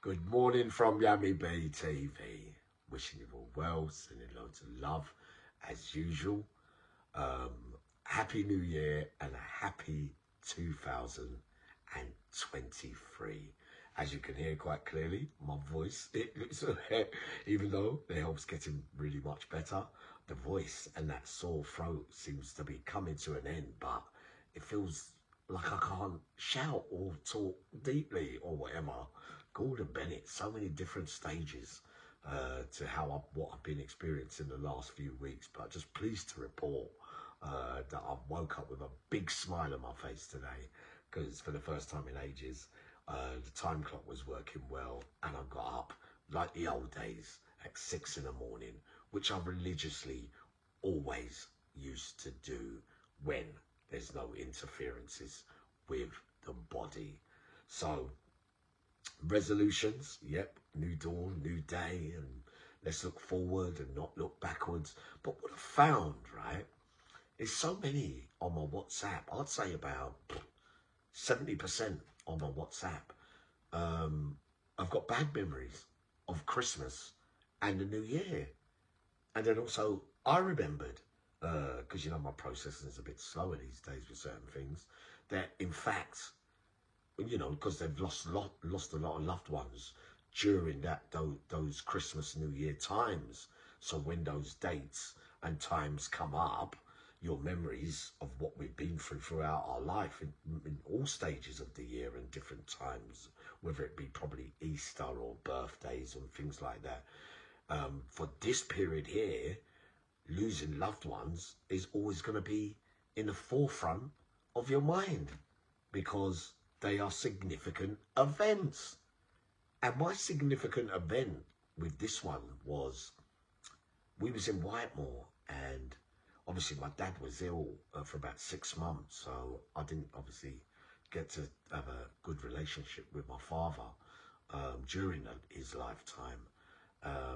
Good morning from Yummy Bay TV. Wishing you all well, sending loads of love as usual. Happy New Year and a happy 2023. As you can hear quite clearly, my voice, even though the help's getting really much better, the voice and that sore throat seems to be coming to an end, but it feels like I can't shout or talk deeply or whatever. Gordon Bennett, so many different stages to what I've been experiencing the last few weeks, but just pleased to report that I've woke up with a big smile on my face today because for the first time in ages, the time clock was working well and I got up like the old days at 6 in the morning, which I religiously always used to do when there's no interferences with the body. So resolutions, yep, new dawn, new day, and let's look forward and not look backwards. But what I found, right, is so many on my WhatsApp. I'd say about 70% on my WhatsApp. I've got bad memories of Christmas and the New Year. And then also, I remembered, because my processing is a bit slower these days with certain things, that in fact, because they've lost a lot of loved ones during those Christmas, New Year times. So when those dates and times come up, your memories of what we've been throughout our life in all stages of the year and different times, whether it be probably Easter or birthdays and things like that. For this period here, losing loved ones is always going to be in the forefront of your mind because they are significant events. And my significant event with this one was we was in Whitemore, and obviously my dad was ill for about 6 months, so I didn't obviously get to have a good relationship with my father during his lifetime.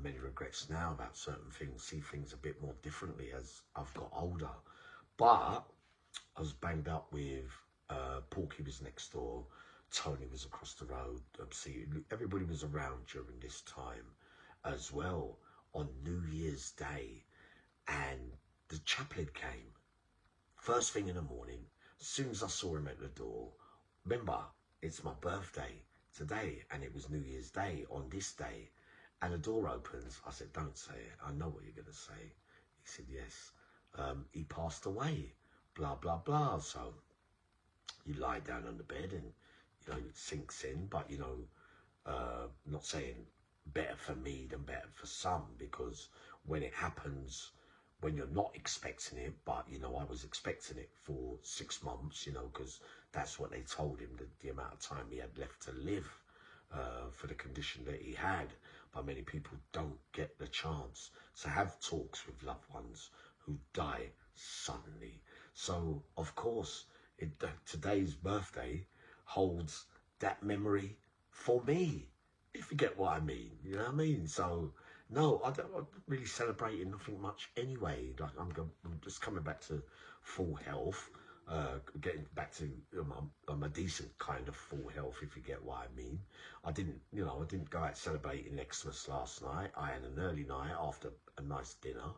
Many regrets now about certain things, see things a bit more differently as I've got older. But I was banged up with Porky was next door, Tony was across the road. See, everybody was around during this time as well on New Year's Day, and the chaplain came first thing in the morning. As soon as I saw him at the door, remember, it's my birthday today, and it was New Year's Day on this day. And the door opens. I said, don't say it. I know what you're going to say. He said, yes. He passed away. Blah, blah, blah. So you lie down on the bed and, it sinks in. But, not saying better for me than better for some, because when it happens, when you're not expecting it, but, I was expecting it for 6 months, because that's what they told him, the amount of time he had left to live for the condition that he had. But many people don't get the chance to have talks with loved ones who die suddenly. So, of course, today's birthday holds that memory for me, if you get what I mean. You know what I mean? So, no, I'm really celebrating nothing much anyway. Like I'm just coming back to full health, getting back to a decent kind of full health, if you get what I mean. I didn't go out celebrating Xmas last night. I had an early night after a nice dinner,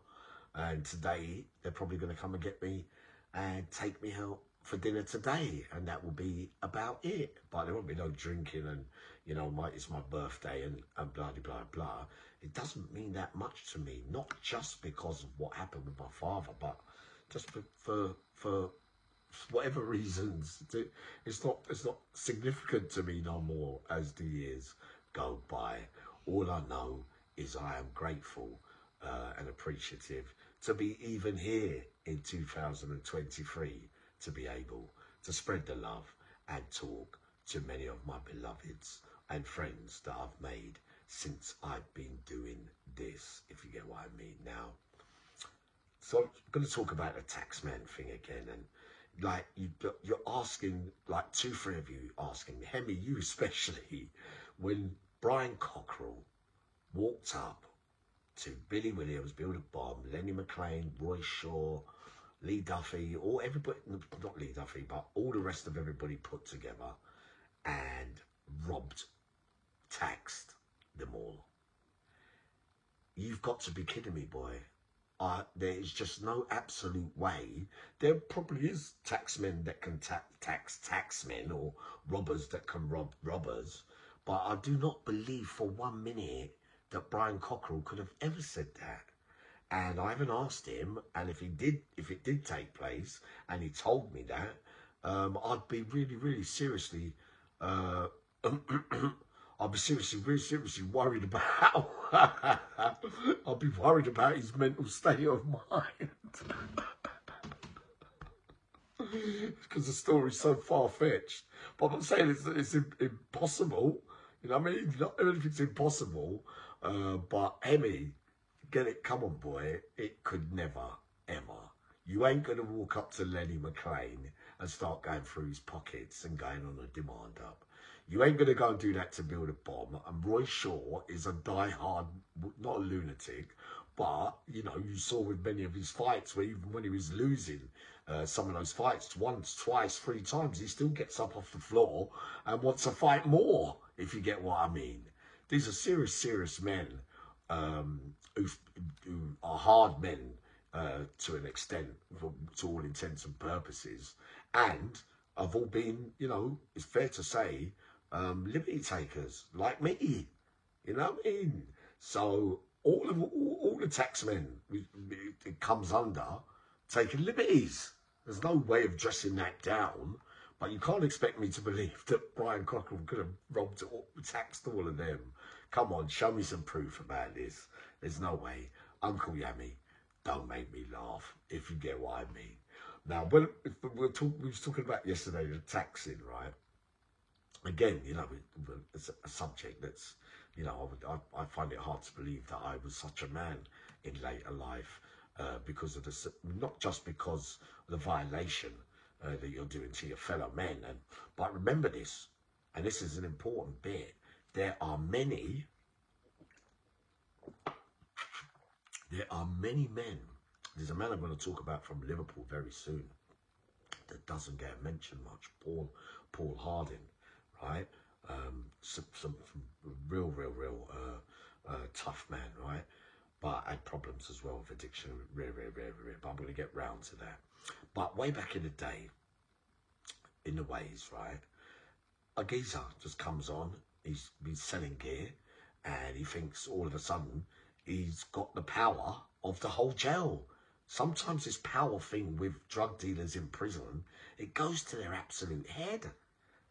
and today they're probably going to come and get me and take me out for dinner today, and that will be about it. But there won't be no drinking, and it's my birthday and blah blah blah. It doesn't mean that much to me, not just because of what happened with my father, but just for whatever reasons. It's not significant to me no more as the years go by. All I know is I am grateful and appreciative to be even here in 2023, to be able to spread the love and talk to many of my beloveds and friends that I've made since I've been doing this, if you get what I mean. Now, so I'm going to talk about the taxman thing again, and like you're asking, like 2-3 of you asking me, Hemi, you especially, when Brian Cockrell walked up to Billy Williams, Bill the Bomb, Lenny McLean, Roy Shaw, Lee Duffy, all everybody, not Lee Duffy, but all the rest of everybody put together and robbed tax You've got to be kidding me, boy. There is just no absolute way. There probably is taxmen that can tax taxmen, or robbers that can rob robbers. But I do not believe for 1 minute that Brian Cockerell could have ever said that. And I haven't asked him, and if it did take place, and he told me that, I'd be really, really seriously, I'd be really seriously worried about, I'd be worried about his mental state of mind. Because the story's so far-fetched. But I'm not saying it's impossible, you know what I mean? Not everything's impossible, but Hemi, get it, come on, boy, it could never, ever. You ain't going to walk up to Lenny McLean and start going through his pockets and going on a demand up. You ain't going to go and do that to build a bomb. And Roy Shaw is a die-hard, not a lunatic, but, you know, you saw with many of his fights, where even when he was losing some of those fights, once, twice, 3 times, he still gets up off the floor and wants to fight more, if you get what I mean. These are serious, serious men who are hard men to an extent, to all intents and purposes, and have all been, you know, it's fair to say, liberty takers like me, you know what I mean? So all the taxmen it comes under taking liberties. There's no way of dressing that down, but you can't expect me to believe that Brian Cockerell could have robbed or taxed all of them. Come on, show me some proof about this. There's no way. Uncle Yami, don't make me laugh, if you get what I mean. Now, we was talking about yesterday, the taxing, right? Again, you know, it's a subject that's, you know, I find it hard to believe that I was such a man in later life, because of the, not just because of the violation that you're doing to your fellow men, but remember this, and this is an important bit. There are many men. There's a man I'm going to talk about from Liverpool very soon that doesn't get mentioned much. Paul Harding, right? Some real tough man, right? But had problems as well with addiction, rare. But I'm going to get round to that. But way back in the day, in the ways, right? A geezer just comes on. He's been selling gear, and he thinks all of a sudden he's got the power of the whole jail. Sometimes this power thing with drug dealers in prison, it goes to their absolute head.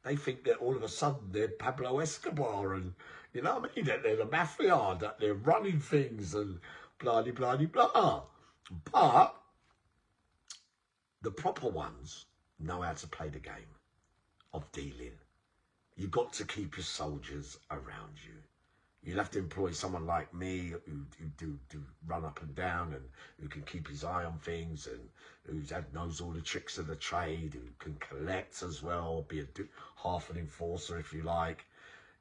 They think that all of a sudden they're Pablo Escobar, and, you know what I mean, that they're the mafia, that they're running things and blah, blah, blah, blah. But the proper ones know how to play the game of dealing. You've got to keep your soldiers around you. You'll have to employ someone like me who do run up and down, and who can keep his eye on things, and who knows all the tricks of the trade, who can collect as well, be half an enforcer if you like,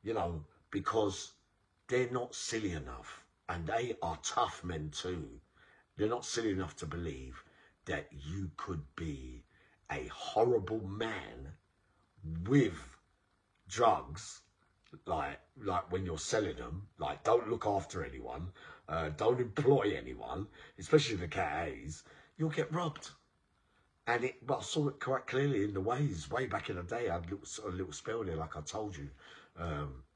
you know, because they're not silly enough, and they are tough men too. They're not silly enough to believe that you could be a horrible man with drugs, like when you're selling them, like don't look after anyone, don't employ anyone, especially the KAs, you'll get robbed. And but I saw it quite clearly in the ways way back in the day. I had a little spell there, like I told you,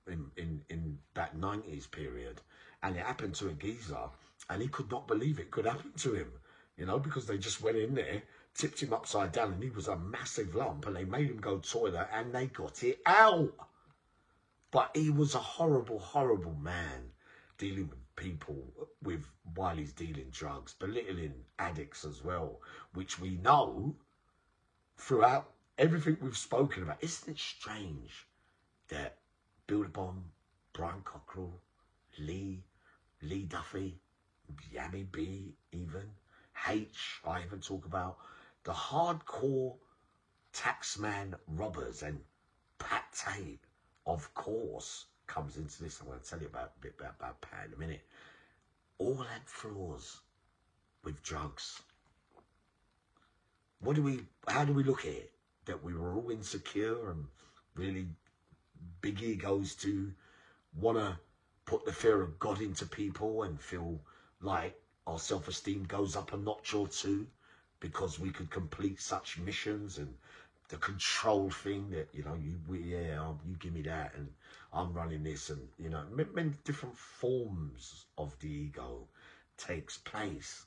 in that 90s period, and it happened to a geezer, and he could not believe it could happen to him, you know, because they just went in there, tipped him upside down, and he was a massive lump, and they made him go toilet, and they got it out. But he was a horrible, horrible man, dealing with people while he's dealing drugs, belittling addicts as well, which we know throughout everything we've spoken about. Isn't it strange that Build a Bomb, Brian Cockerell, Lee Duffy, Yami B, even H, I even talk about the hardcore taxman robbers, and Pat Tate, of course, comes into this. I'm going to tell you a bit about Pat in a minute. All had flaws with drugs. How do we look at it? That we were all insecure and really big egos to want to put the fear of God into people and feel like our self-esteem goes up a notch or two because we could complete such missions, and the control thing that, you know, you give me that and I'm running this, and, you know, many different forms of the ego takes place.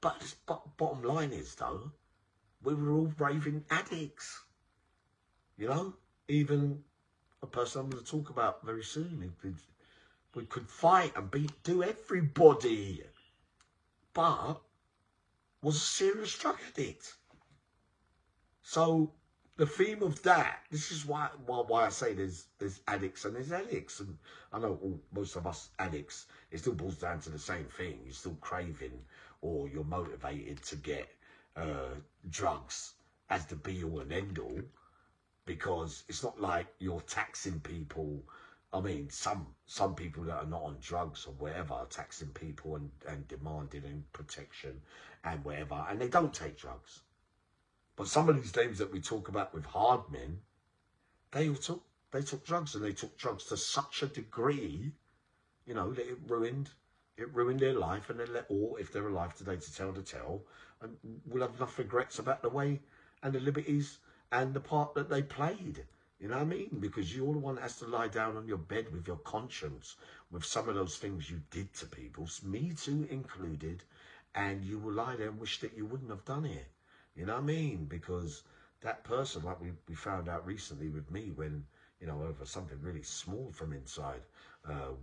But bottom line is, though, we were all raving addicts, you know. Even a person I'm going to talk about very soon, we could fight and do everybody, but was a serious drug addict. So the theme of that, this is why I say there's addicts and there's addicts. And I know most of us addicts, it still boils down to the same thing. You're still craving, or you're motivated to get drugs as the be all and end all, because it's not like you're taxing people. I mean, some people that are not on drugs or whatever are taxing people and demanding and protection and whatever, and they don't take drugs. But some of these names that we talk about with hard men, they took drugs, and they took drugs to such a degree, you know, that it ruined their life, and if they're alive today to tell the tale, and will have enough regrets about the way and the liberties and the part that they played. You know what I mean? Because you're the one that has to lie down on your bed with your conscience with some of those things you did to people, me too included, and you will lie there and wish that you wouldn't have done it. You know what I mean? Because that person, like we found out recently with me, when, you know, over something really small from inside,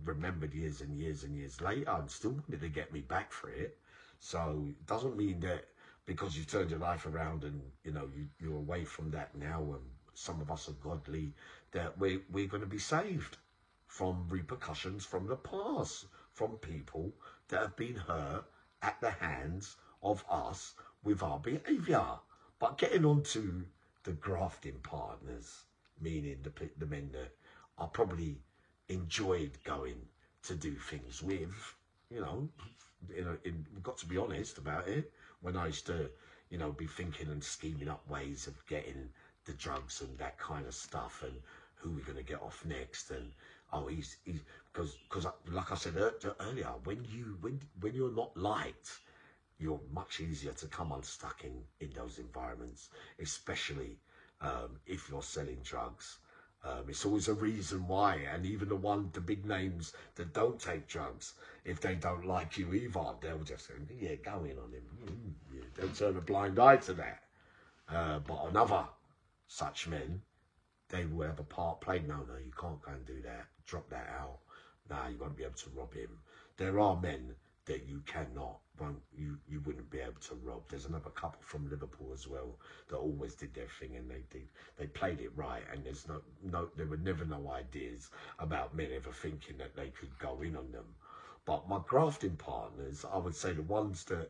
remembered years and years and years later and still wanted to get me back for it. So it doesn't mean that because you've turned your life around and, you know, you're away from that now, and some of us are godly, that we're going to be saved from repercussions from the past, from people that have been hurt at the hands of us with our behaviour. But getting on to the grafting partners, meaning the men that I probably enjoyed going to do things with, you know, we've got to be honest about it. When I used to, you know, be thinking and scheming up ways of getting the drugs and that kind of stuff, and who we're going to get off next, and he's because like I said earlier, when you're not liked, you're much easier to come unstuck in those environments, especially if you're selling drugs. It's always a reason why, and even the big names that don't take drugs, if they don't like you either, they'll just say, yeah, go in on him. Yeah, they'll turn a blind eye to that. But another such men, they will have a part played. No, you can't go and do that. Drop that out. No, you won't be able to rob him. There are men that you you wouldn't be able to rob. There's another couple from Liverpool as well that always did their thing, and they played it right, and there were never no ideas about men ever thinking that they could go in on them. But my grafting partners, I would say the ones that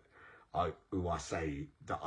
I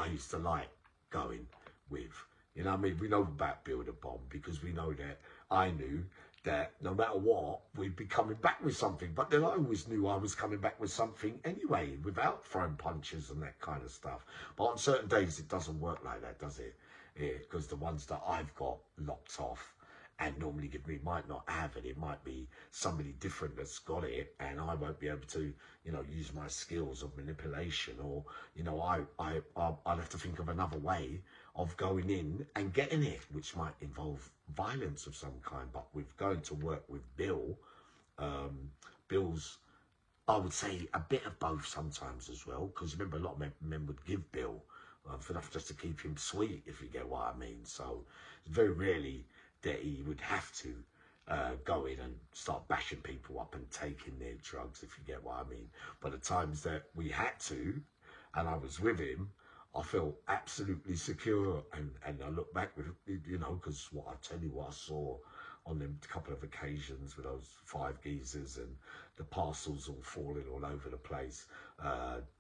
used to like going with. You know what I mean? We know about Build a Bomb because we know that I knew that no matter what, we'd be coming back with something. But then I always knew I was coming back with something anyway, without throwing punches and that kind of stuff. But on certain days, it doesn't work like that, does it? Yeah, because the ones that I've got locked off and normally give me might not have it. It might be somebody different that's got it, and I won't be able to, you know, use my skills of manipulation, or, you know, I'll have to think of another way of going in and getting it, which might involve violence of some kind. But with going to work with Bill, Bill's, I would say, a bit of both sometimes as well, because remember, a lot of men would give Bill for enough just to keep him sweet, if you get what I mean. So very rarely that he would have to go in and start bashing people up and taking their drugs, if you get what I mean. But the times that we had to, and I was with him, I felt absolutely secure, and I look back with, you know, because I tell you what I saw on them couple of occasions with those 5 geezers and the parcels all falling all over the place,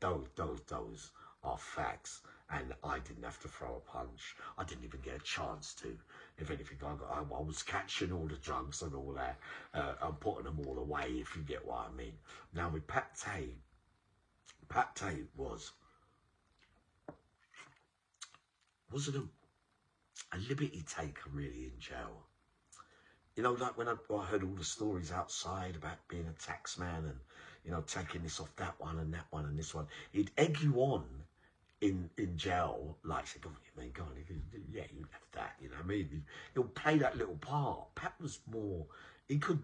those are facts. And I didn't have to throw a punch. I didn't even get a chance to. If anything, I was catching all the drugs and all that, and putting them all away, if you get what I mean. Now with Pat Tate wasn't a liberty taker really in jail. You know, like when I heard all the stories outside about being a tax man and, you know, taking this off that one and that one and this one, he'd egg you on in jail, like, say, go on, you mean, go on, yeah, you have that, you know what I mean? He'll play that little part. Pat was more, he could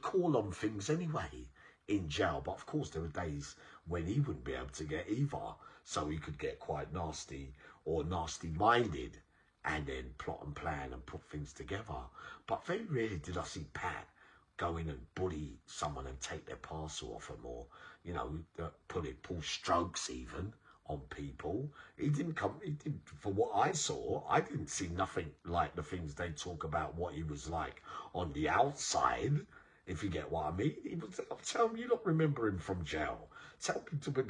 call on things anyway in jail, but of course there were days when he wouldn't be able to get either, so he could get quite nasty or nasty-minded and then plot and plan and put things together. But very rarely did I see Pat go in and bully someone and take their parcel off them, or, you know, pull strokes even on people. He didn't, for what I saw, I didn't see nothing like the things they talk about what he was like on the outside, if you get what I mean. He was, I'm telling you, not remember him from jail. Tell me,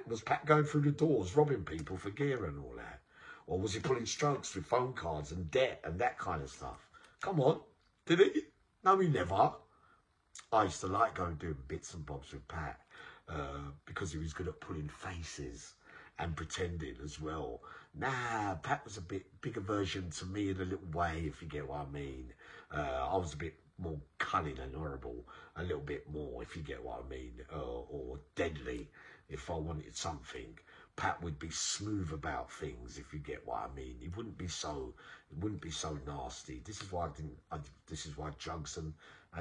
was Pat going through the doors, robbing people for gear and all that? Or was he pulling strokes with phone cards and debt and that kind of stuff? Come on, did he? No, he never. I used to like going doing bits and bobs with Pat because he was good at pulling faces and pretending as well. Nah, Pat was a bit bigger version to me in a little way, if you get what I mean. I was a bit more cunning and horrible, a little bit more, if you get what I mean, or deadly, if I wanted something. Pat would be smooth about things, if you get what I mean. He wouldn't be so nasty. This is why this is why drugs and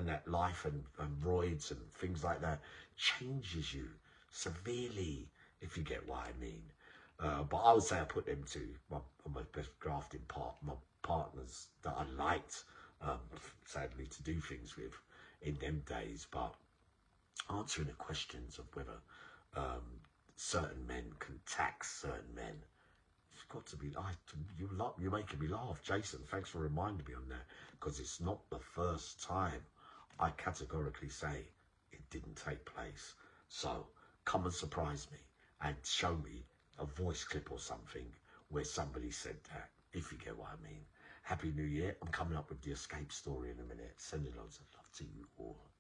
that life and roids and things like that changes you severely, if you get what I mean. But I would say I put them two, my best grafting my partners that I liked, sadly, to do things with in them days. But answering the questions of whether certain men can tax certain men, it's got to be. You're making me laugh, Jason. Thanks for reminding me on that, because it's not the first time I categorically say it didn't take place. So come and surprise me and show me a voice clip or something where somebody said that, if you get what I mean. Happy New Year. I'm coming up with the escape story in a minute. Sending loads of love to you all.